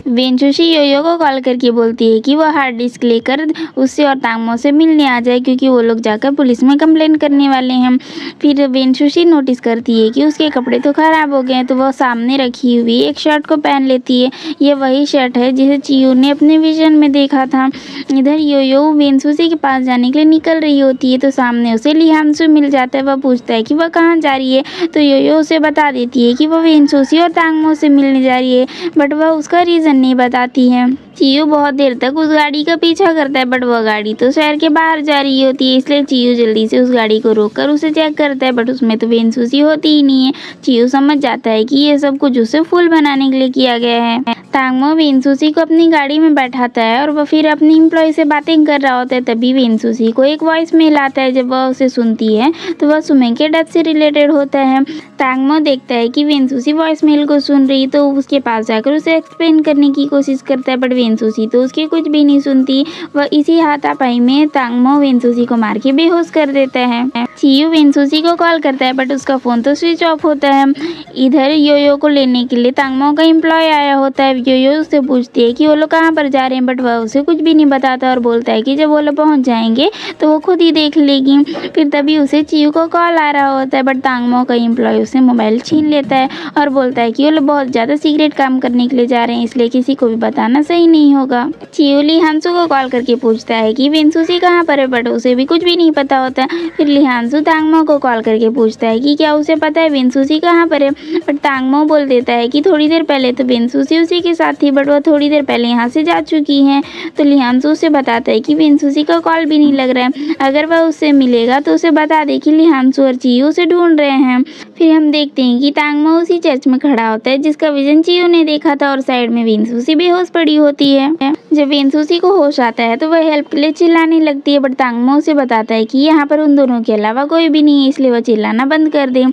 वेंचुशी योयो को कॉल करके बोलती है कि वो हार्ड डिस्क लेकर उससे और तांगमो से मिलने आ जाए क्योंकि वो लोग जाकर पुलिस में कंप्लेन करने वाले हैं। फिर वेंचुशी नोटिस करती है कि उसके कपड़े तो खराब हो गए हैं, तो वो सामने रखी हुई एक शर्ट को पहन लेती है। ये वही शर्ट है जिसे चियो ने अपने विजन में देखा था। इधर योयो वेंचुशी के पास जाने के लिए निकल रही होती है तो सामने उसे लिहानसू मिल जाता है। वह पूछता है कि वह कहाँ जा रही है, तो योयो उसे बता देती है कि वह वेंचुशी और तांगमो से मिलने जा रही है, बट वह उसका रीज़न नहीं बताती है। चियो बहुत देर तक उस गाड़ी का पीछा करता है, बट वह गाड़ी तो शहर के बाहर जा रही होती है, इसलिए चियो जल्दी से उस गाड़ी को रोककर उसे चेक करता है, बट उसमें तो वेंचुशी होती ही नहीं है। चियो समझ जाता है कि ये सब कुछ उसे फूल बनाने के लिए किया गया है। तांगमो वेंचुशी को अपनी गाड़ी में बैठाता है और वह फिर अपनी एम्प्लॉय से बातें कर रहा होता है। तभी वेंचुशी को एक वॉइस मेल आता है। जब वह उसे सुनती है तो वह सुमेंग के डेथ से रिलेटेड होता है। तांगमो देखता है कि वेंचुशी वॉइस मेल को सुन रही, तो उसके पास जाकर उसे एक्सप्लेन करने की कोशिश करता है, बट वेंचुशी तो उसकी कुछ भी नहीं सुनती। वह इसी हाथापाई में तांगमो वेंचुशी को मार के बेहोश कर देता है। चियो वेंचुशी को कॉल करता है, बट उसका फ़ोन तो स्विच ऑफ होता है। इधर योयो को लेने के लिए तांगमो का एम्प्लॉय आया होता है। योयो उससे पूछती है कि वो लोग कहाँ पर जा रहे हैं, बट वह उसे कुछ भी नहीं बताता और बोलता है कि जब वो लोग पहुँच जाएंगे तो वो खुद ही देख लेगी। फिर तभी उसे चियो को कॉल आ रहा होता है, बट तांगमो का एम्प्लॉय उसे मोबाइल छीन लेता है और बोलता है कि वो लोग बहुत ज़्यादा सीक्रेट काम करने के लिए जा रहे हैं, इसलिए किसी को भी बताना सही नहीं होगा। चियो लिहानसू को कॉल करके पूछता है कि वेंचुशी कहाँ पर है, बट उसे भी कुछ भी नहीं पता होता। फिर लिहानसू तांगमो को कॉल करके पूछता है कि क्या उसे पता है वेंचुशी कहाँ पर है, बट तांगमो बोल देता है कि थोड़ी देर पहले तो वेंचुशी उसी के साथ थी, बट वह थोड़ी देर पहले यहाँ से जा चुकी है। तो लिहानसू उसे बताता है कि वेंचुशी का कॉल भी नहीं लग रहा है, अगर वह उससे मिलेगा तो उसे बता दे कि लिहानसू और चियो उसे ढूंढ रहे हैं। फिर हम देखते हैं कि तांगमो उसी चर्च में खड़ा होता है जिसका विजन चियो ने देखा था और साइड में वेंचुशी बेहोश पड़ी होती है। जब वेंचुशी को होश आता है तो वह हेल्प के लिए चिल्लाने लगती है, बट तांगमो उसे बताता है कि यहाँ पर उन दोनों के अलावा कोई भी नहीं है, इसलिए वह चिल्लाना बंद कर दे।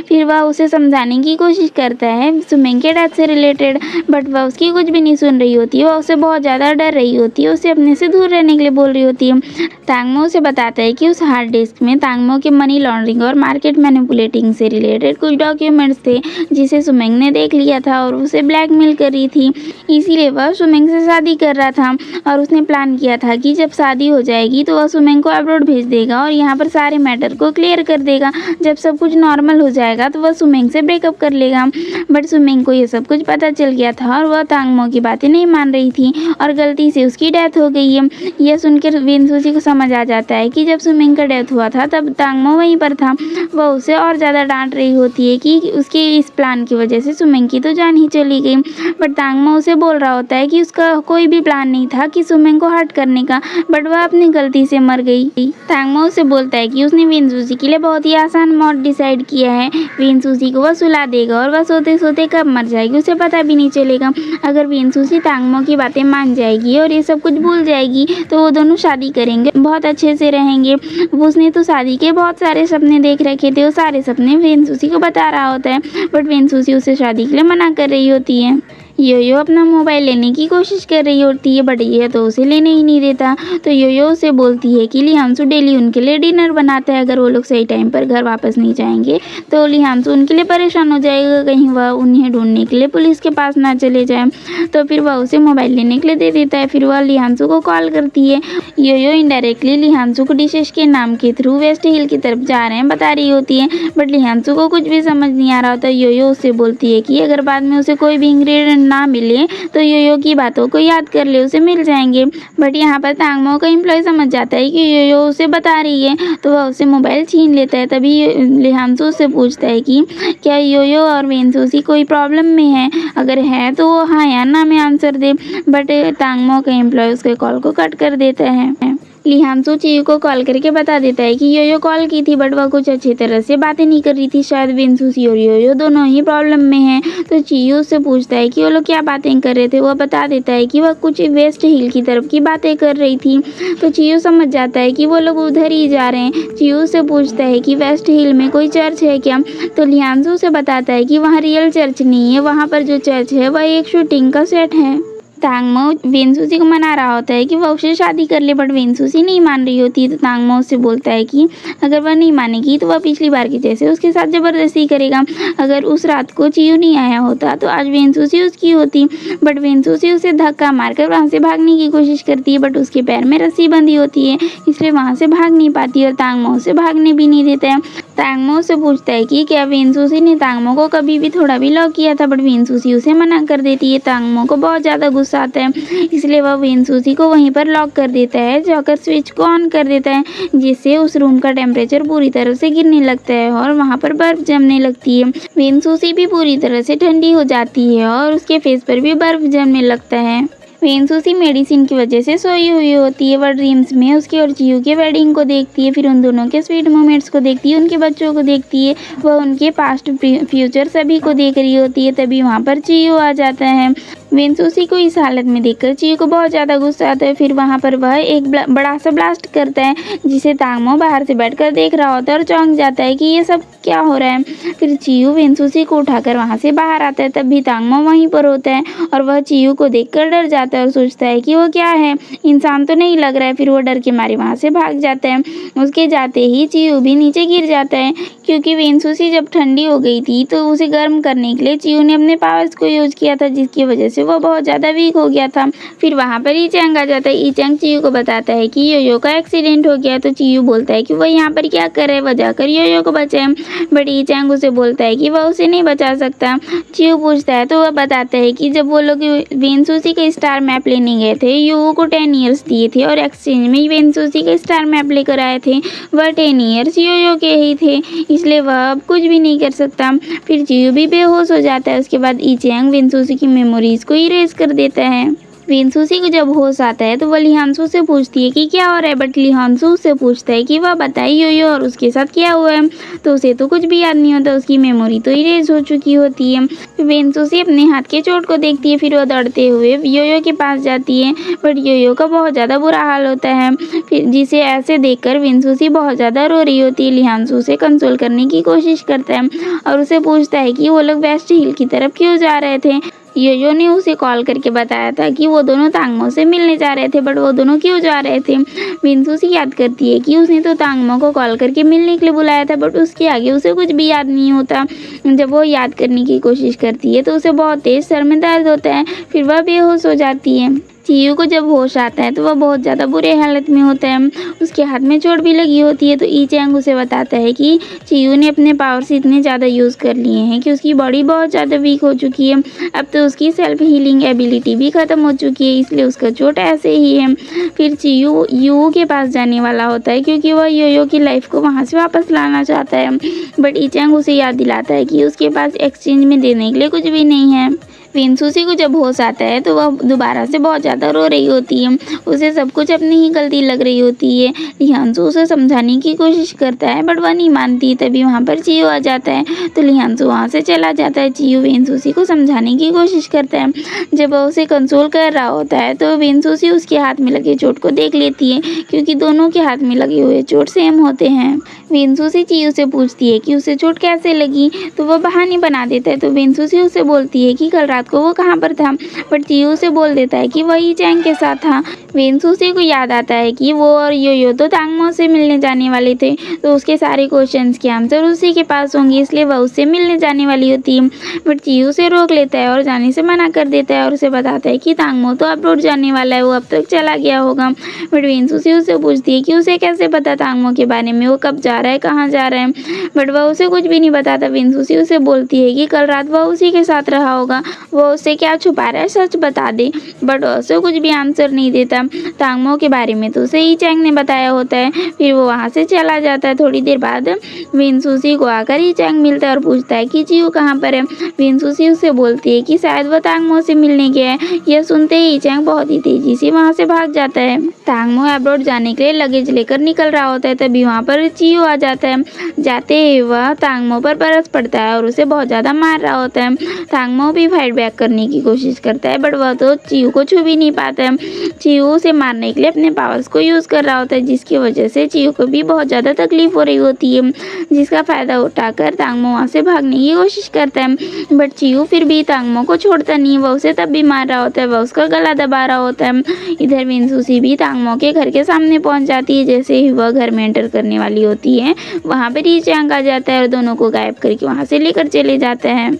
फिर वह उसे समझाने की कोशिश करता है सुमेंग के डेथ से रिलेटेड, बट वह उसकी कुछ भी नहीं सुन रही होती है। वह उससे बहुत ज़्यादा डर रही होती है, उसे अपने से दूर रहने के लिए बोल रही होती है। तांगमो उसे बताता है कि उस हार्ड डिस्क में तांगमो के मनी लॉन्ड्रिंग और मार्केट मैनिपुलेटिंग से रिलेटेड कुछ डॉक्यूमेंट्स थे जिसे सुमेंग ने देख लिया था और उसे ब्लैकमेल कर रही थी, इसीलिए वह सुमेंग से शादी कर रहा था। और उसने प्लान किया था कि जब शादी हो जाएगी तो वह सुमेंग को अब्रॉड भेज देगा और यहाँ पर सारे मैटर को क्लियर कर देगा। जब सब कुछ नॉर्मल हो जाएगा तो वह सुमेंग से ब्रेकअप कर लेगा, बट सुमेंग को ये सब कुछ पता चल गया था और वह तांगमो की बातें नहीं मान रही थी और गलती से उसकी डेथ हो गई है। यह सुनकर वेंचुशी को समझ आ जाता है कि जब सुमेंग का डेथ हुआ था तब तांगमो वहीं पर था। वह उसे और ज़्यादा डांट रही होती है कि उसके इस प्लान की वजह से सुमेंग की तो जान ही चली गई, बट तांगमो उसे बोल रहा होता है कि उसका कोई भी प्लान नहीं था कि सुमेंग को हर्ट करने का, बट वह अपनी गलती से मर गई। तांगमो उसे बोलता है कि उसने वेंचुशी के लिए बहुत ही आसान मौत डिसाइड किया है। वेंचुशी को वह सुला देगा और वह सोते सोते कब मर जाएगी उसे पता भी नहीं चलेगा। अगर वेंचुशी तांगमो की बातें मान जाएगी और ये सब कुछ भूल जाएगी तो वो दोनों शादी करेंगे, बहुत अच्छे से रहेंगे। उसने तो शादी के बहुत सारे सपने देख रखे थे, वो सारे सपने वेंचुशी को बता रहा होता है, बट वेंचुशी उसे शादी के लिए मना कर रही होती है। योयो अपना मोबाइल लेने की कोशिश कर रही होती है, बट यह तो उसे लेने ही नहीं देता। तो योयो उसे बोलती है कि लिहानसू डेली उनके लिए डिनर बनाता है, अगर वो लोग सही टाइम पर घर वापस नहीं जाएंगे तो लिहानसू उनके लिए परेशान हो जाएगा, कहीं वह उन्हें ढूंढने के लिए पुलिस के पास ना चले जाए। तो फिर वह उसे मोबाइल लेने के लिए दे देता है। फिर वह लिहानसू को कॉल करती है। योयो इनडायरेक्टली लिहानसू को डिशेस के नाम के थ्रू वेस्ट हिल की तरफ जा रहे हैं बता रही होती है, बट लिहानसू को कुछ भी समझ नहीं आ रहा होता। योयो उससे बोलती है कि अगर बाद में उसे कोई भी इंग्रेडिएंट ना मिले तो योयो की बातों को याद कर ले, उसे मिल जाएंगे। बट यहाँ पर तांगमो का एम्प्लॉय समझ जाता है कि योयो उसे बता रही है, तो वह उसे मोबाइल छीन लेता है। तभी लिहानसू से पूछता है कि क्या योयो और वेंचुशी कोई प्रॉब्लम में है, अगर है तो वो हाँ या ना में आंसर दे, बट तांगमो का एम्प्लॉय उसके कॉल को कट कर देता है। लिहानसू चियो को कॉल करके बता देता है कि योयो कॉल की थी, बट वह कुछ अच्छी तरह से बातें नहीं कर रही थी, शायद वेंचुशी और योयो दोनों ही प्रॉब्लम में हैं। तो चियो से पूछता है कि वो लोग क्या बातें कर रहे थे। वह बता देता है कि वह कुछ वेस्ट हिल की तरफ की बातें कर रही थी। तो चियो समझ जाता है कि वो लोग उधर ही जा रहे हैं। चियो से पूछता है कि वेस्ट हिल में कोई चर्च है क्या। तो लिहानसू से बताता है कि वहाँ रियल चर्च नहीं है, वहाँ पर जो चर्च है वह एक शूटिंग का सेट है। तांगमो वेनसुसी को मना रहा होता है कि वह उससे शादी कर ले, बट वेनसुसी नहीं मान रही होती है। तो तांगमो उससे बोलता है कि अगर वह नहीं मानेगी तो वह पिछली बार की जैसे उसके साथ ज़बरदस्ती करेगा। अगर उस रात को चियू नहीं आया होता तो आज वेनसुसी उसकी होती, बट वेनसुसी उसे धक्का मारकर वहाँ से भागने की कोशिश करती है, बट उसके पैर में रस्सी बंधी होती है, इसलिए वहाँ से भाग नहीं पाती और तांगमो उसे भागने भी नहीं देता है। तांगमो उससे पूछता है कि क्या वेनसुसी ने तांगमो को कभी भी थोड़ा भी लव किया था, बट वेनसुसी उसे मना कर देती है। तांगमो को बहुत ज़्यादा गुस्सा आता है, इसलिए वह वेनसुसी को वहीं पर लॉक कर देता है, जाकर स्विच को ऑन कर देता है, जिससे उस रूम का टेम्परेचर पूरी तरह से गिरने लगता है और वहाँ पर बर्फ जमने लगती है। वेनसुसी भी पूरी तरह से ठंडी हो जाती है और उसके फेस पर भी बर्फ जमने लगता है। वेनसुसी मेडिसिन की वजह से सोई हुई होती है। वह ड्रीम्स में उसके और चियू के वेडिंग को देखती है, फिर उन दोनों के स्वीट मोमेंट्स को देखती है, उनके बच्चों को देखती है, वह उनके पास्ट फ्यूचर सभी को देख रही होती है। तभी वहाँ पर चियू आ जाता है। वेनसुसी को इस हालत में देखकर चियू को बहुत ज़्यादा गुस्सा आता है। फिर वहाँ पर वह एक बड़ा सा ब्लास्ट करता है, जिसे तांगमो बाहर से बैठकर देख रहा होता है और चौंक जाता है कि ये सब क्या हो रहा है। फिर चियू वेनसुसी को उठाकर वहाँ से बाहर आता है, तब भी तांगमो वहीं पर होता है और वह चियू को देखकर डर जाता है और सोचता है कि वो क्या है, इंसान तो नहीं लग रहा है। फिर वो डर के मारे वहाँ से भाग जाता है। उसके जाते ही चियू भी नीचे गिर जाता है, क्योंकि वेनसुसी जब ठंडी हो गई थी तो उसे गर्म करने के लिए चियू ने अपने पावर्स को यूज किया था, जिसकी वजह से वो बहुत ज़्यादा वीक हो गया था। फिर वहाँ पर ईचैंग आ जाता है। ईचैंग चियू को बताता है कि योयो का एक्सीडेंट हो गया, तो चियू बोलता है कि वह यहाँ पर क्या कर रहा है, वह जाकर योयो को बचाए, बट ईचैंग उसे बोलता है कि वह उसे नहीं बचा सकता। चियू पूछता है तो वह बताता है कि जब वो लोग वेनसुसी का स्टार मैप लेने गए थे, योयो को 10 ईयर्स दिए थे और एक्सचेंज में वेनसुसी का स्टार मैप लेकर आए थे। वह 10 ईयर्स योयो के ही थे, इसलिए वह अब कुछ भी नहीं कर सकता। फिर चियू भी बेहोश हो जाता है। उसके बाद ईचैंग वेनसुसी की मेमोरीज को इरेज कर देता है। वेनसुसी को जब होश आता है तो वह लिहानसू से पूछती है कि क्या हो रहा है, बट लिहानसू उससे पूछता है कि वह बताए योयो और उसके साथ क्या हुआ है, तो उसे तो कुछ भी याद नहीं होता, उसकी मेमोरी तो इरेज हो चुकी होती है। वेनसुसी अपने हाथ के चोट को देखती है, फिर वह दौड़ते हुए योयो के पास जाती है, बट योयो का बहुत ज़्यादा बुरा हाल होता है। फिर जिसे ऐसे देखकर वेनसुसी बहुत ज़्यादा रो रही होती है। लिहानसू उसे कंसोल करने की कोशिश करता है और उसे पूछता है कि वो लोग वेस्ट हिल की तरफ क्यों जा रहे थे। योयो ने उसे कॉल करके बताया था कि वो दोनों तांगमो से मिलने जा रहे थे, बट वो दोनों क्यों जा रहे थे। वेनसुसी याद करती है कि उसने तो तांगमो को कॉल करके मिलने के लिए बुलाया था, बट उसके आगे उसे कुछ भी याद नहीं होता। जब वो याद करने की कोशिश करती है तो उसे बहुत तेज सर में दर्द होता है, फिर वह बेहोश हो जाती है। चियू को जब होश आता है तो वह बहुत ज़्यादा बुरे हालत में होता है, उसके हाथ में चोट भी लगी होती है। तो ईचैंग उसे बताता है कि चियू ने अपने पावर्स इतने ज़्यादा यूज़ कर लिए हैं कि उसकी बॉडी बहुत ज़्यादा वीक हो चुकी है। अब तो उसकी सेल्फ हीलिंग एबिलिटी भी ख़त्म हो चुकी है, इसलिए उसका चोट ऐसे ही है। फिर चियू यू के पास जाने वाला होता है, क्योंकि वह योयो की लाइफ को वहाँ से वापस लाना चाहता है, बट ईचैंग उसे याद दिलाता है कि उसके पास एक्सचेंज में देने के लिए कुछ भी नहीं है। वेनसुसी को जब होश आता है तो वह दोबारा से बहुत ज़्यादा रो रही होती है, उसे सब कुछ अपनी ही गलती लग रही होती है। लिहानसू उसे समझाने की कोशिश करता है, बट वह नहीं मानती। तभी वहाँ पर चियू आ जाता है, तो लिहानसू वहाँ से चला जाता है। चियू वेनसुसी को समझाने की कोशिश करता है। जब वह उसे कंसोल कर रहा होता है तो वेनसुसी उसके हाथ में लगे चोट को देख लेती है, क्योंकि दोनों के हाथ में लगे हुए चोट सेम होते हैं। वेनसुसी चियू से पूछती है कि उसे चोट कैसे लगी, तो वह बहाने बना देता है। तो वेनसुसी उसे बोलती है कि कल रात को वो कहाँ पर था, बट चियू से बोल देता है कि वही ईचैंग के साथ था। वेनसुसी को याद आता है कि वो और योयो तो तांगमो से मिलने जाने वाले थे, तो उसके सारे क्वेश्चंस के आंसर उसी के पास होंगे, इसलिए वह उससे मिलने जाने वाली होती है। बट चियू उसे रोक लेता है और जाने से मना कर देता है और उसे बताता है कि तांगमो तो अब्रॉड जाने वाला है, वो अब तक चला गया होगा। बट वेनसुसी उससे पूछती है कि उसे कैसे पता तांगमो के बारे में, वो कब जा रहा है, कहाँ जा रहा है, बट वह उसे कुछ भी नहीं बताता। वेनसुसी उसे बोलती है कि कल रात वह उसी के साथ रहा होगा, वो उससे क्या छुपा रहा है, सच बता दे, बट उसे कुछ भी आंसर नहीं देता। तांगमो के बारे में तो उसे ईचैंग ने बताया होता है। फिर वो वहाँ से चला जाता है। थोड़ी देर बाद वेनसुसी को आकर ईचैंग मिलता है और पूछता है कि चियू कहाँ पर है। वेनसुसी उससे बोलती है कि शायद वह तांगमो से मिलने गया है। यह सुनते ही ईचैंग बहुत ही तेजी से वहाँ से भाग जाता है। तांगमो अब्रॉड जाने के लिए लगेज लेकर निकल रहा होता है, तभी वहाँ पर चियू आ जाता है। जाते ही वह तांगमो पर बरस पड़ता है और उसे बहुत ज़्यादा मार रहा होता है। तांगमो भी फाइट बैक करने की कोशिश करता है, बट वह तो चियू को छू भी नहीं पाता है। चियू उसे मारने के लिए अपने पावर्स को यूज़ कर रहा होता है, जिसकी वजह से चियो को भी बहुत ज़्यादा तकलीफ हो रही होती है, जिसका फ़ायदा उठाकर तांगमो वहाँ से भागने की कोशिश करता है। बट चियो फिर भी तांगमो को छोड़ता नहीं है, वह उसे तब भी मार रहा होता है, वह उसका गला दबा रहा होता है। इधर वेनसूसी भी तांगमो के घर के सामने पहुँच जाती है। जैसे ही वह घर में एंटर करने वाली होती है, वहाँ पर ही चैंग आ जाता है और दोनों को गायब करके वहाँ से लेकर चले जाता है।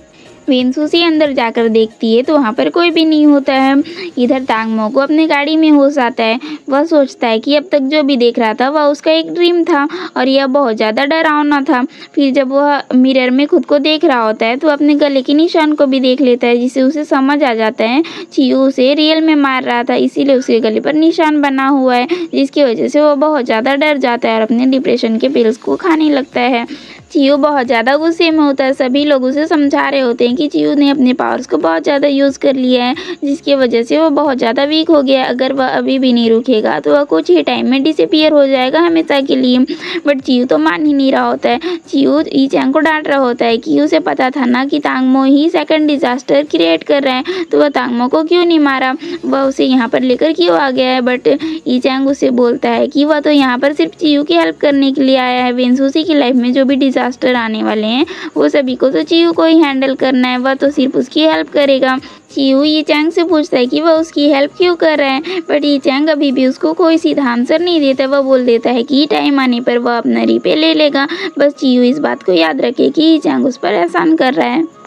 वेनसूसी अंदर जाकर देखती है तो वहाँ पर कोई भी नहीं होता है। इधर तांगमो को अपनी गाड़ी में होश आता है। वह सोचता है कि अब तक जो भी देख रहा था वह उसका एक ड्रीम था और यह बहुत ज़्यादा डरावना था। फिर जब वह मिरर में खुद को देख रहा होता है तो अपने गले के निशान को भी देख लेता है, जिससे उसे समझ आ जाता है चियो उसे रियल में मार रहा था, इसीलिए उसके गले पर निशान बना हुआ है, जिसकी वजह से वह बहुत ज़्यादा डर जाता है और अपने डिप्रेशन के पिल्स को खाने लगता है। चियो बहुत ज़्यादा गुस्से में होता है। सभी लोग उसे समझा रहे होते हैं कि चियो ने अपने पावर्स को बहुत ज़्यादा यूज़ कर लिया है, जिसकी वजह से वो बहुत ज़्यादा वीक हो गया है। अगर वह अभी भी नहीं रुकेगा तो वह कुछ ही टाइम में डिसअपीयर हो जाएगा हमेशा के लिए। बट चियो तो मान ही नहीं रहा होता है। चियो ई चैंग को डांट रहा होता है कि उसे पता था ना कि तांगमो ही सेकंड डिजास्टर क्रिएट कर रहा है, तो वह तांगमो को क्यों नहीं मारा, वह उसे यहाँ पर लेकर क्यों आ गया है। बट ई चैंग उसे बोलता है कि वह तो यहाँ पर सिर्फ चियो की हेल्प करने के लिए आया है। वेनसूसी की लाइफ में जो भी डिजास्टर आने वाले हैं वो सभी को तो चियो को ही हैंडल करना है, वह तो सिर्फ उसकी हेल्प करेगा। चियो ये चैंग से पूछता है कि वह उसकी हेल्प क्यों कर रहा है, बट ये चैंग अभी भी उसको कोई सीधा आंसर नहीं देता। वह बोल देता है कि टाइम आने पर वह अपना रीपे ले लेगा। बस चियो इस बात को याद रखे कि ये चैंग उस पर एहसान कर रहा है।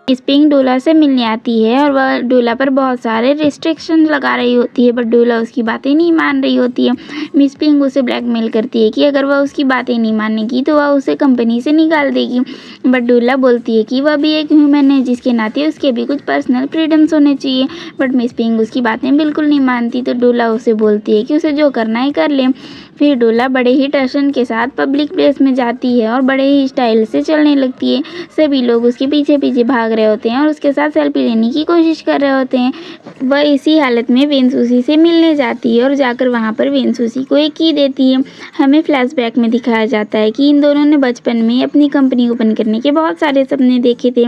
स्पिंग डोला से मिलने आती है और वह डोला पर बहुत सारे रिस्ट्रिक्शन लगा रही होती है, बट डोला उसकी बातें नहीं मान रही होती है। मिस पिंग उसे ब्लैकमेल करती है कि अगर वह उसकी बातें नहीं मानेगी तो वह उसे कंपनी से निकाल देगी। बट डोला बोलती है कि वह भी एक ह्यूमन है, जिसके नाते उसके भी कुछ पर्सनल फ्रीडम्स होने चाहिए। बट मिस पिंग उसकी बातें बिल्कुल नहीं मानती, तो डोला उसे बोलती है कि उसे जो करना है कर ले। फिर डोला बड़े ही टशन के साथ पब्लिक प्लेस में जाती है और बड़े ही स्टाइल से चलने लगती है। सभी लोग उसके पीछे पीछे भाग रहे होते हैं और उसके साथ सेल्फी लेने की कोशिश कर रहे होते हैं। वह इसी हालत में वेनसूसी से मिलने जाती है और जाकर वहाँ पर वेनसूसी को एक की देती है। हमें फ्लैशबैक में दिखाया जाता है कि इन दोनों ने बचपन में अपनी कंपनी ओपन करने के बहुत सारे सपने देखे थे,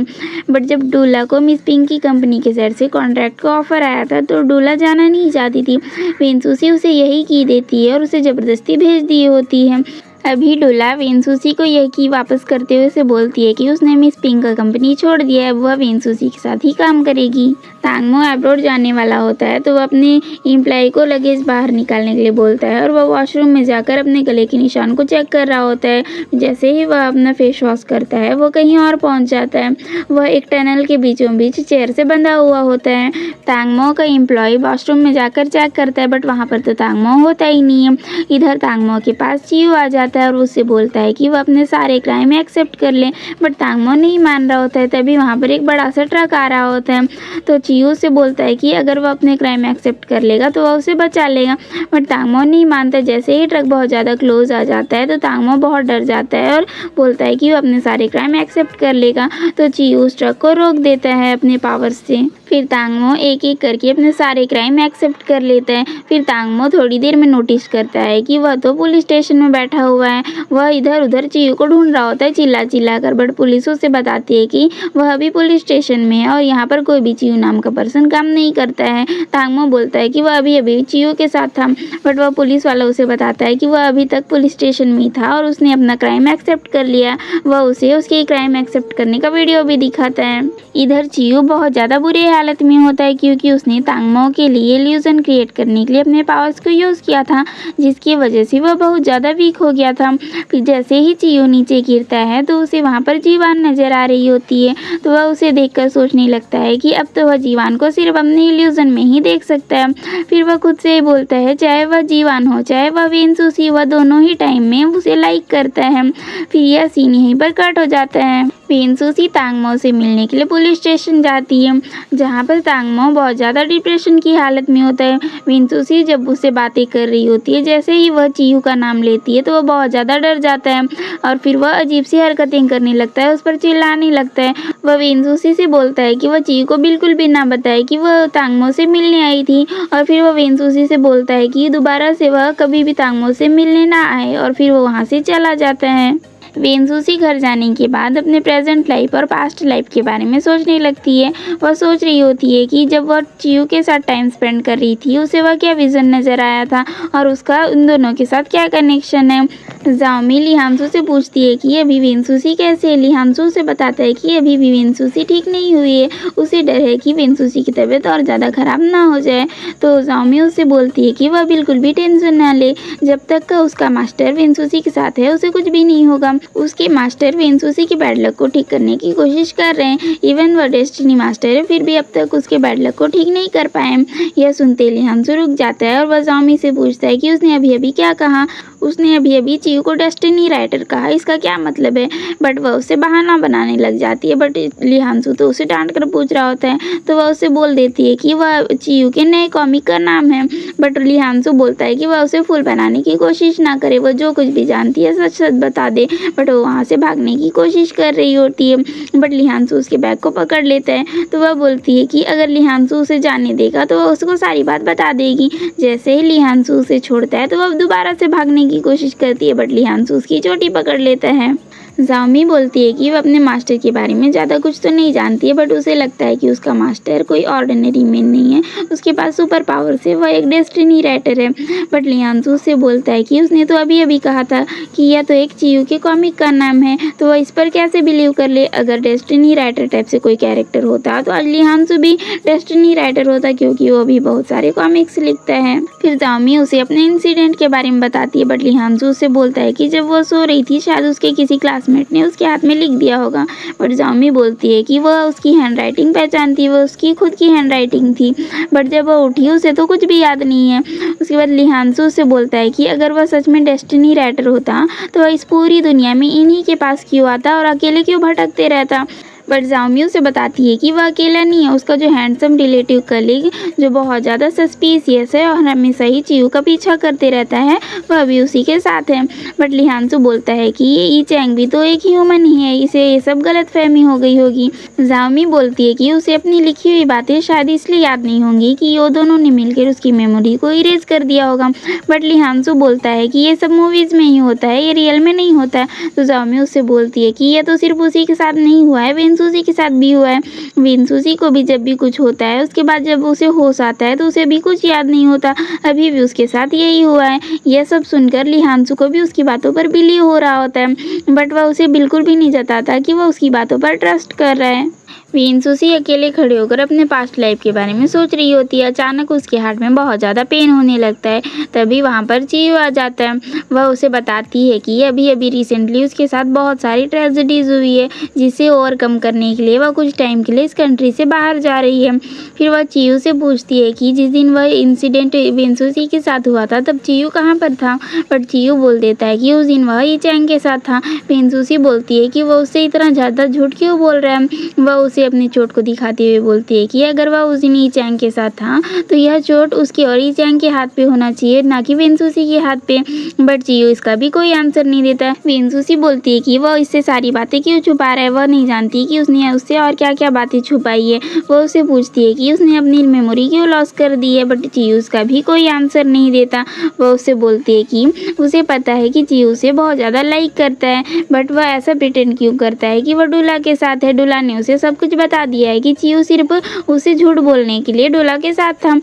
बट जब डोला को मिस पिंग की कंपनी के साइड से कॉन्ट्रैक्ट का ऑफर आया था तो डोला जाना नहीं चाहती थी। वेनसूसी उसे यही की देती है और उसे जबरदस्ती भेज दी होती है। अभी डोला वेनसूसी को यह की वापस करते हुए उसे बोलती है कि उसने मिस पिंग का कंपनी छोड़ दिया है, वह वेनसूसी के साथ ही काम करेगी। तांगमो अब्रॉड जाने वाला होता है तो वह अपने एम्प्लॉय को लगेज बाहर निकालने के लिए बोलता है और वह वॉशरूम में जाकर अपने गले के निशान को चेक कर रहा होता है। जैसे ही वह अपना फेस वॉश करता है वो कहीं और पहुंच जाता है। वह एक टनल के बीचों बीच चेयर से बंधा हुआ होता है। तांगमो का एम्प्लॉय वॉशरूम में जाकर चेक करता है, बट वहाँ पर तो तांगमो होता ही नहीं है। इधर तांगमो के पास चियो आ जाता है और उससे बोलता है कि वह अपने सारे क्राइम एक्सेप्ट कर ले, बट तांगमो नहीं मान रहा होता है। तभी वहाँ पर एक बड़ा सा ट्रक आ रहा होता है, तो चियो से बोलता है कि अगर वह अपने क्राइम एक्सेप्ट कर लेगा तो वह उसे बचा लेगा, बट तांगमो नहीं मानता। जैसे ही ट्रक बहुत ज़्यादा क्लोज आ जाता है तो तांगमो बहुत डर जाता है और बोलता है कि वह अपने सारे क्राइम एक्सेप्ट कर लेगा, तो चियो उस ट्रक को रोक देता है अपने पावर से। फिर तांगमो एक एक करके अपने सारे क्राइम एक्सेप्ट कर लेता है। फिर तांगमो थोड़ी देर में नोटिस करता है कि वह तो पुलिस स्टेशन में बैठा हुआ है। वह इधर उधर चियो को ढूंढ रहा होता है चिल्ला चिल्ला कर, बट पुलिस उसे बताती है कि वह अभी पुलिस स्टेशन में है और यहाँ पर कोई भी चियो नाम का पर्सन काम नहीं करता है। तांगमो बोलता है कि वह अभी अभी चियो के साथ था, बट वह पुलिस वाला उसे बताता है कि वह अभी तक पुलिस स्टेशन में ही था और उसने अपना क्राइम एक्सेप्ट कर लिया। वह उसे उसके क्राइम एक्सेप्ट करने का वीडियो भी दिखाता है। इधर चियो बहुत ज़्यादा बुरी हालत में होता है क्योंकि उसने तांगमो के लिए इल्यूजन क्रिएट करने के लिए अपने पावर्स को यूज़ किया था, जिसकी वजह से वह बहुत ज़्यादा वीक हो गया था। फिर जैसे ही चियो नीचे गिरता है तो उसे वहाँ पर जीवान नज़र आ रही होती है, तो वह उसे देखकर सोचने लगता है कि अब तो वह जीवान को सिर्फ अपने इल्यूजन में ही देख सकता है। फिर वह खुद से बोलता है चाहे वह जीवान हो चाहे वह वेनसूसी, वह दोनों ही टाइम में उसे लाइक करता है। फिर यह सीन यहीं पर कट हो जाता है। वेनसूसी तांगमो से मिलने के लिए पुलिस स्टेशन जाती है, जहाँ पर तांगमो बहुत ज़्यादा डिप्रेशन की हालत में होता है। वेनसूसी जब उससे बातें कर रही होती है, जैसे ही वह चियो का नाम लेती है तो वह बहुत ज़्यादा डर जाता है और फिर वह अजीब सी हरकतें करने लगता है, उस पर चिल्लाने लगता है। वह वेनसूसी से बोलता है कि वह चियो को बिल्कुल भी ना बताए कि वह तांगमो से मिलने आई थी, और फिर वह वेनसूसी से बोलता है कि दोबारा से वह कभी भी तांगमो से मिलने ना आए, और फिर वो वहाँ से चला जाता है। वेनसूसी घर जाने के बाद अपने प्रेजेंट लाइफ और पास्ट लाइफ के बारे में सोचने लगती है। वह सोच रही होती है कि जब वह चियू के साथ टाइम स्पेंड कर रही थी उसे वह क्या विज़न नज़र आया था और उसका उन दोनों के साथ क्या कनेक्शन है। जाओमी लिहांसू से पूछती है कि अभी वेनसूसी कैसे है। लिहांसू उसे बताता है कि अभी भी वेनसूसी ठीक नहीं हुई है, उसे डर है कि वेनसूसी की तबीयत और ज़्यादा ख़राब ना हो जाए। तो जाओमी उससे बोलती है कि वह बिल्कुल भी टेंशन ना ले, जब तक का उसका मास्टर वेनसूसी के साथ है उसे कुछ भी नहीं होगा। उसके मास्टर वेनसूसी के बैड लक को ठीक करने की कोशिश कर रहे हैं। इवन वह डेस्टिनी मास्टर है फिर भी अब तक उसके बैड लक को ठीक नहीं कर पाए। यह सुनते लिहांसू रुक जाता है और वह जाओमी से पूछता है कि उसने अभी अभी क्या कहा। उसने अभी अभी चियू को डेस्टिनी राइटर कहा, इसका क्या मतलब है। बट वह उससे बहाना बनाने लग जाती है। बट लिहांसू तो उसे डांट कर पूछ रहा होता है तो वह उसे बोल देती है कि वह चियू के नए कॉमिक का नाम है। बट लिहांसू बोलता है कि वह उसे फूल बनाने की कोशिश ना करे, वह जो कुछ भी जानती है सच सच बता दे। बट वो वहाँ से भागने की कोशिश कर रही होती है। बट लिहांसू उसके बैग को पकड़ लेता है तो वह बोलती है कि अगर लिहांसू उसे जाने देगा तो वह उसको सारी बात बता देगी। जैसे ही लिहांसू उसे छोड़ता है तो वह दोबारा से भागने की कोशिश करती है। बट लिहांसू उसकी चोटी पकड़ लेता है। जाओमी बोलती है कि वह अपने मास्टर के बारे में ज़्यादा कुछ तो नहीं जानती है, बट उसे लगता है कि उसका मास्टर कोई ऑर्डिनरी मैन नहीं है, उसके पास सुपर पावर से वह एक डेस्टिनी राइटर है। बट लिहांसू उससे बोलता है कि उसने तो अभी अभी कहा था कि यह तो एक चियू के कॉमिक का नाम है, तो वह इस पर कैसे बिलीव कर ले। अगर डेस्टिनी राइटर टाइप से कोई कैरेक्टर होता तो आज लिहांसू भी डेस्टिनी राइटर होता, क्योंकि वो भी बहुत सारे कॉमिक्स लिखता है। फिर जाओमी उसे अपने इंसिडेंट के बारे में बताती है। बट लिहांसू उससे बोलता है कि जब वह सो रही थी शायद उसके किसी क्लासमेट ने उसके हाथ में लिख दिया होगा। बट जाओमी बोलती है कि वह उसकी हैंडराइटिंग पहचानती है, वह उसकी खुद की हैंडराइटिंग थी। बट जब वह उठी उसे तो कुछ भी याद नहीं है। उसके बाद लिहांसू उससे बोलता है कि अगर वह सच में डेस्टिनी राइटर होता तो वह इस पूरी दुनिया में इन्हीं के पास क्यों आता और अकेले क्यों भटकते रहता। बट जाओमी उसे बताती है कि वह अकेला नहीं है, उसका जो हैंडसम रिलेटिव कलीग जो बहुत ज़्यादा सस्पिशियस है और हमेशा ही चियू का पीछा करते रहता है, वह भी उसी के साथ है। बट लिहांसू बोलता है कि ये ई चैंग भी तो एक ह्यूमन ही है, इसे ये सब गलतफहमी हो गई होगी। जाओमी बोलती है कि उसे अपनी लिखी हुई बातें शायद इसलिए याद नहीं होंगी कि वो दोनों ने मिलकर उसकी मेमोरी को इरेज कर दिया होगा। बट लिहांसू बोलता है कि ये सब मूवीज़ में ही होता है, ये रियल में नहीं होता है। तो जाओमी उससे बोलती है कि यह तो सिर्फ उसी के साथ नहीं हुआ है, वेनसूसी के साथ भी हुआ है। वेनसूसी को भी जब भी कुछ होता है उसके बाद जब उसे होश आता है तो उसे भी कुछ याद नहीं होता, अभी भी उसके साथ यही हुआ है। यह सब सुनकर लिहांसू को भी उसकी बातों पर बिलीव हो रहा होता है, बट वह उसे बिल्कुल भी नहीं जताता कि वह उसकी बातों पर ट्रस्ट कर रहा है। वेनसूसी अकेले खड़े होकर अपने पास्ट लाइफ के बारे में सोच रही होती है। अचानक उसके हार्ट में बहुत ज़्यादा पेन होने लगता है। तभी वहाँ पर चियू आ जाता है। वह उसे बताती है कि अभी अभी रिसेंटली उसके साथ बहुत सारी ट्रेजेडीज हुई है, जिसे ओवरकम करने के लिए वह कुछ टाइम के लिए इस कंट्री से बाहर जा रही है। फिर वह चियू से पूछती है कि जिस दिन वह इंसिडेंट वेनसूसी के साथ हुआ था तब चियू कहाँ पर था। बट चियू बोल देता है कि उस दिन वह ई चैंग के साथ था। वेनसूसी बोलती है कि वह उससे इतना ज़्यादा झूठ क्यों बोल रहा है। वह उसे अपनी चोट को दिखाते हुए बोलती है कि अगर वह उस दिन ई चैंग के साथ था तो यह चोट उसके और ई चैंग के हाथ पे होना चाहिए, ना कि वेनसूसी के हाथ पे। बट चियू इसका भी कोई आंसर नहीं देता। वेनसूसी बोलती है कि वह इससे सारी बातें क्यों छुपा रहा है, वह नहीं जानती कि उसने उससे और क्या क्या बातें छुपाई है। वह उससे पूछती है कि उसने अपनी मेमोरी क्यों लॉस कर दी है, बट चियू उसका भी कोई आंसर नहीं देता। वह उससे बोलती है कि उसे पता है कि चियू उसे बहुत ज़्यादा लाइक करता है, बट वह ऐसा प्रिटेंड क्यों करता है कि वह डोला के साथ है। डोला ने उसे सब कुछ बता दिया है कि चियू सिर्फ उसे झूठ बोलने के लिए डोला के साथ था।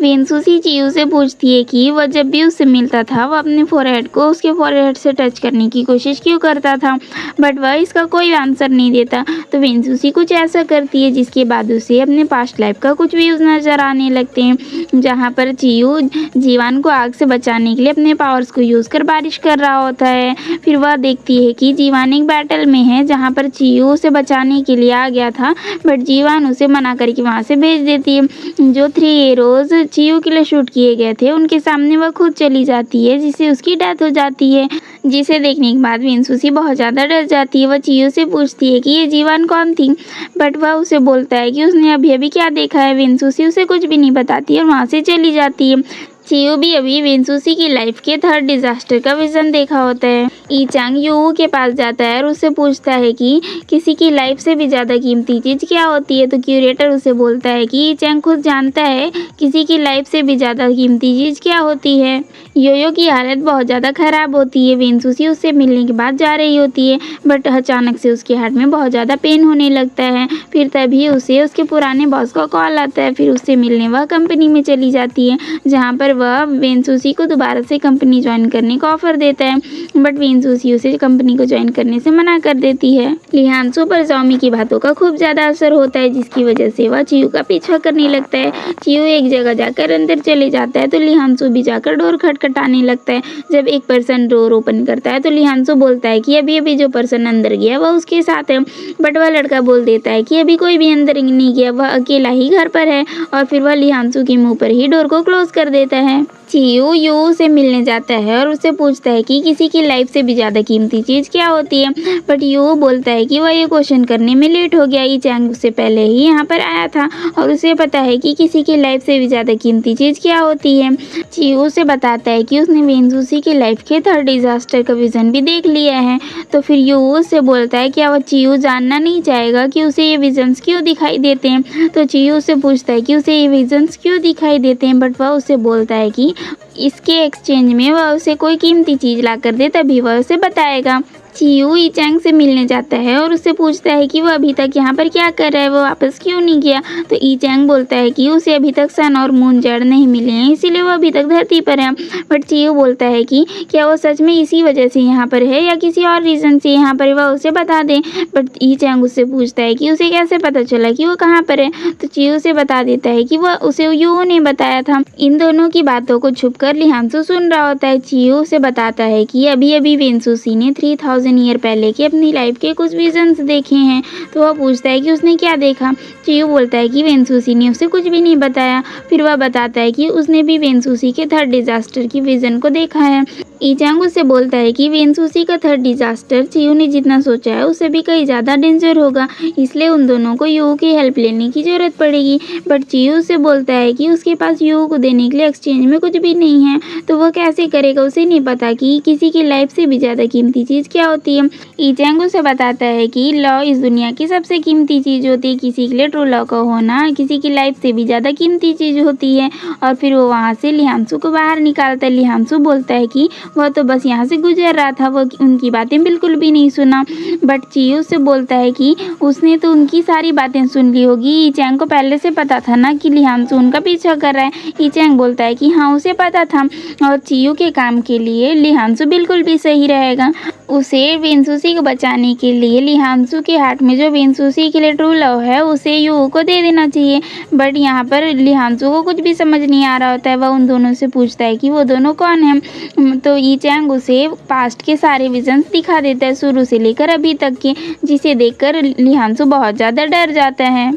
वेनसूसी चियू से पूछती है कि वह जब भी उससे मिलता था वह अपने फोरहेड को उसके फोरहेड से टच करने की कोशिश क्यों करता था, बट वह इसका कोई आंसर नहीं देता। तो वेनसूसी कुछ ऐसा करती है जिसके बाद उसे अपने पास्ट लाइफ का कुछ व्यूज नजर आने लगते हैं, जहाँ पर चियू जीवान को आग से बचाने के लिए अपने पावर्स को यूज़ कर बारिश कर रहा होता है। फिर वह देखती है कि जीवान एक बैटल में है जहाँ पर चियू उसे बचाने के लिए आ गया था, बट जीवान उसे मना करके वहाँ से भेज देती है। जो 3 एरोज चियू के लिए शूट किए गए थे उनके सामने वह खुद चली जाती है, जिससे उसकी डेथ हो जाती है। जिसे देखने के बाद वेनसूसी बहुत ज़्यादा डर जाती है। वह चियू से पूछती है कि ये जीवान कौन थी, बट वह उसे बोलता है कि उसने अभी अभी क्या देखा है। वेनसूसी उसे कुछ भी नहीं बताती और वहाँ से चली जाती है। चियो भी अभी वेंसुसी की लाइफ के थर्ड डिजास्टर का विजन देखा होता है। ई चैंग यूवू के पास जाता है और उससे पूछता है कि किसी की लाइफ से भी ज़्यादा कीमती चीज़ क्या होती है। तो क्यूरेटर उसे बोलता है कि ई चैंग खुद जानता है किसी की लाइफ से भी ज़्यादा कीमती चीज़ क्या होती है। योयो की हालत बहुत ज़्यादा ख़राब होती है। वेंसुसी उससे मिलने के बाद जा रही होती है, बट अचानक से उसके हार्ट में बहुत ज़्यादा पेन होने लगता है। फिर तभी उसे उसके पुराने बॉस का कॉल आता है। फिर उससे मिलने वह कंपनी में चली जाती है, जहाँ पर वह वेंसुसी को दोबारा से कंपनी ज्वाइन करने का ऑफर देता है, बट वेंसुसी उसे कंपनी को ज्वाइन करने से मना कर देती है। लिहानसू पर जॉमी की बातों का खूब ज़्यादा असर होता है, जिसकी वजह से वह चियो का पीछा करने लगता है। चियो एक जगह जाकर अंदर चले जाता है तो लिहानसू भी जाकर डोर खटखटाने लगता है। जब एक पर्सन डोर ओपन करता है तो लिहानसू बोलता है कि अभी अभी जो पर्सन अंदर गया वह उसके साथ है, बट वह लड़का बोल देता है कि अभी कोई भी अंदर नहीं गया, वह अकेला ही घर पर है, और फिर वह लिहानसू के मुंह पर ही डोर को क्लोज कर देता है। चियो यूवू से मिलने जाता है और उससे पूछता है कि किसी की लाइफ से भी ज़्यादा कीमती चीज़ क्या होती है, बट यूवू बोलता है कि वह ये क्वेश्चन करने में लेट हो गया। ई चैंग उससे पहले ही यहाँ पर आया था और उसे पता है कि किसी की लाइफ से भी ज़्यादा कीमती चीज़ क्या होती है। चियो उसे बताता है कि उसने वेंसुसी की लाइफ के थर्ड डिजास्टर का विजन भी देख लिया है। तो फिर यूवू उससे बोलता है कि वह चियो जानना नहीं चाहेगा कि उसे ये विजन्स क्यों दिखाई देते हैं। तो चियो उससे पूछता है कि उसे ये विजन्स क्यों दिखाई देते हैं, बट वह उससे बोलता है कि इसके एक्सचेंज में वह उसे कोई कीमती चीज़ ला कर दे, तभी वह उसे बताएगा। चियो ई चैंग से मिलने जाता है और उससे पूछता है कि वह अभी तक यहाँ पर क्या कर रहा है, वो वापस क्यों नहीं गया। तो ई चैंग बोलता है कि उसे अभी तक सन और मून जड़ नहीं मिले हैं, इसीलिए वह अभी तक धरती पर है। बट चियो बोलता है कि क्या वो सच में इसी वजह से यहाँ पर है या किसी और रीज़न से यहाँ पर है, वह उसे बता दे। बट ई चैंग उससे पूछता है कि उसे कैसे पता चला कि वो कहाँ पर है। तो चियो उसे बता देता है कि वह उसे यूवू ने बताया था। इन दोनों की बातों को छुप कर लिहानसू सुन रहा होता है। चियो उसे बताता है कि अभी अभी वेंसुसी ने 3000 ईयर पहले के अपनी लाइफ के कुछ विजन्स देखे हैं। तो वह पूछता है कि उसने क्या देखा। चियो बोलता है कि वेंसुसी ने उसे कुछ भी नहीं बताया। फिर वह बताता है कि उसने भी वेंसुसी के थर्ड डिजास्टर की विजन को देखा है। ई चैंग उससे बोलता है कि वेंसुसी का थर्ड डिजास्टर चियो ने जितना सोचा है उससे भी कहीं ज़्यादा डेंजर होगा, इसलिए उन दोनों को यूवू की हेल्प लेने की ज़रूरत पड़ेगी। बट चियो उससे बोलता है कि उसके पास यूवू को देने के लिए एक्सचेंज में कुछ भी नहीं है, तो वह कैसे करेगा। उसे नहीं पता कि किसी की लाइफ से भी ज़्यादा कीमती चीज़ क्या होती है। ई चैंग उसे बताता है कि लॉ इस दुनिया की सबसे कीमती चीज़ होती है। किसी के लिए ट्रू लॉ का होना किसी की लाइफ से भी ज़्यादा कीमती चीज़ होती है। और फिर वो वहाँ से लिहानसू को बाहर निकालता है। लिहानसू बोलता है कि वह तो बस यहाँ से गुजर रहा था, वो उनकी बातें बिल्कुल भी नहीं सुना। बट चियो से बोलता है कि उसने तो उनकी सारी बातें सुन ली होगी। ई चैंग को पहले से पता था ना कि लिहानसू उनका पीछा कर रहा है। ई चैंग बोलता है कि हाँ उसे पता था, और चियो के काम के लिए लिहानसू बिल्कुल भी सही रहेगा। उसे वेंसुसी को बचाने के लिए लिहानसू के हार्ट में जो वेंसुसी के लिए ट्रू लव है उसे यूवू को दे देना चाहिए। बट यहाँ पर लिहानसू को कुछ भी समझ नहीं आ रहा होता है। वह उन दोनों से पूछता है कि वो दोनों कौन हैं। तो ई चैंग उसे पास्ट के सारे विजन्स दिखा देता है, शुरू से लेकर अभी तक के, जिसे देखकर लिहानसू बहुत ज़्यादा डर जाता है।